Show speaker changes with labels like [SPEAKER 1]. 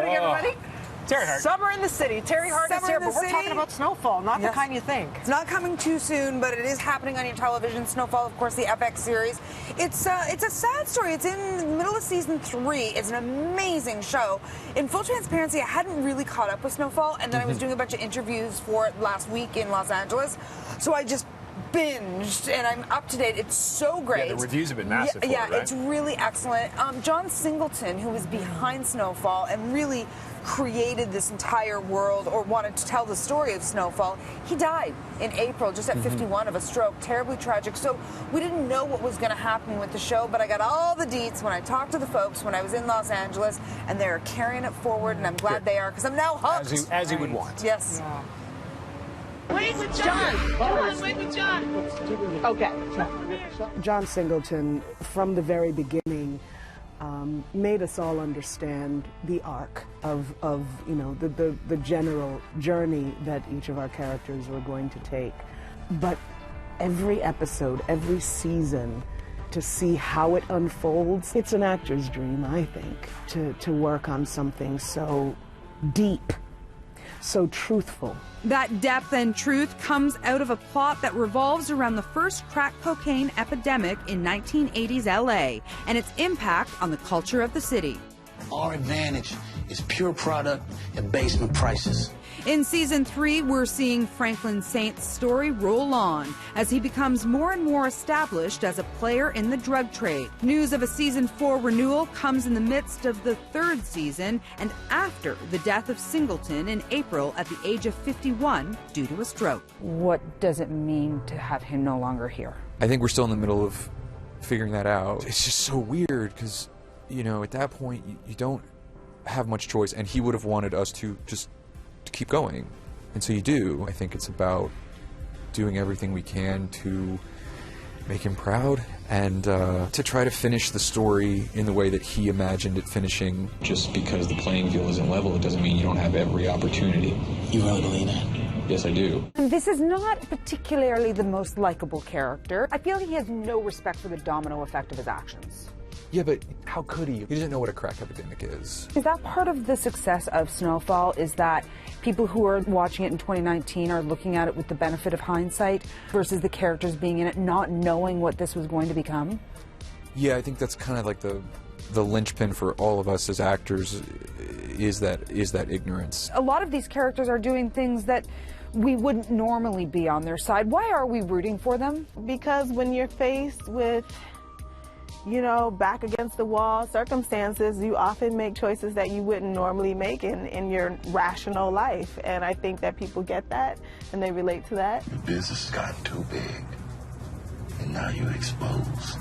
[SPEAKER 1] morning, everybody.
[SPEAKER 2] Terry Hart.
[SPEAKER 1] Summer in the city. Terry Hart is here, but we're talking about Snowfall, not the kind you think.
[SPEAKER 3] It's not coming too soon, but it is happening on your television. Snowfall, of course, the FX series. It's a sad story. It's in the middle of season 3. It's an amazing show. In full transparency, I hadn't really caught up with Snowfall, and then I was doing a bunch of interviews for it last week in Los Angeles, so I just binged, and I'm up to date. It's so great.
[SPEAKER 2] Yeah, the reviews have been massive.
[SPEAKER 3] Yeah,
[SPEAKER 2] for it, right?
[SPEAKER 3] It's really excellent. John Singleton, who was behind Snowfall and really created this entire world, or wanted to tell the story of Snowfall, he died in April, just at 51, of a stroke. Terribly tragic. So we didn't know what was going to happen with the show, but I got all the deets when I talked to the folks when I was in Los Angeles, and they're carrying it forward, and I'm glad they are, because I'm now hooked.
[SPEAKER 2] As he would want.
[SPEAKER 3] Yes.
[SPEAKER 1] Yeah.
[SPEAKER 4] Wait with John. Come on, wait with John.
[SPEAKER 1] Okay.
[SPEAKER 5] John Singleton, from the very beginning, made us all understand the arc of you know, the general journey that each of our characters were going to take. But every episode, every season, to see how it unfolds, it's an actor's dream, I think, to work on something so deep, so truthful.
[SPEAKER 6] That depth and truth comes out of a plot that revolves around the first crack cocaine epidemic in 1980s LA and its impact on the culture of the city.
[SPEAKER 7] Our advantage is pure product and basement prices.
[SPEAKER 6] In season 3, we're seeing Franklin Saint's story roll on as he becomes more and more established as a player in the drug trade. News of a season 4 renewal comes in the midst of the 3rd season and after the death of Singleton in April at the age of 51 due to a stroke.
[SPEAKER 1] What does it mean to have him no longer here?
[SPEAKER 8] I think we're still in the middle of figuring that out. It's just so weird because, you know, at that point you don't have much choice, and he would have wanted us to just keep going, and so you do. I think it's about doing everything we can to make him proud and to try to finish the story in the way that he imagined it finishing. Just because the playing field isn't level, it doesn't mean you don't have every opportunity.
[SPEAKER 7] You really believe that?
[SPEAKER 8] Yes, I do.
[SPEAKER 1] This is not particularly the most likable character. I feel he has no respect for the domino effect of his actions.
[SPEAKER 8] Yeah, but how could he? He doesn't know what a crack epidemic is.
[SPEAKER 1] Is that part of the success of Snowfall, is that people who are watching it in 2019 are looking at it with the benefit of hindsight versus the characters being in it not knowing what this was going to become?
[SPEAKER 8] Yeah, I think that's kind of like the linchpin for all of us as actors is that ignorance.
[SPEAKER 1] A lot of these characters are doing things that we wouldn't normally be on their side. Why are we rooting for them?
[SPEAKER 9] Because when you're faced with, you know, back against the wall circumstances, you often make choices that you wouldn't normally make in your rational life. And I think that people get that and they relate to that.
[SPEAKER 7] Your business has gotten too big, and now you're exposed.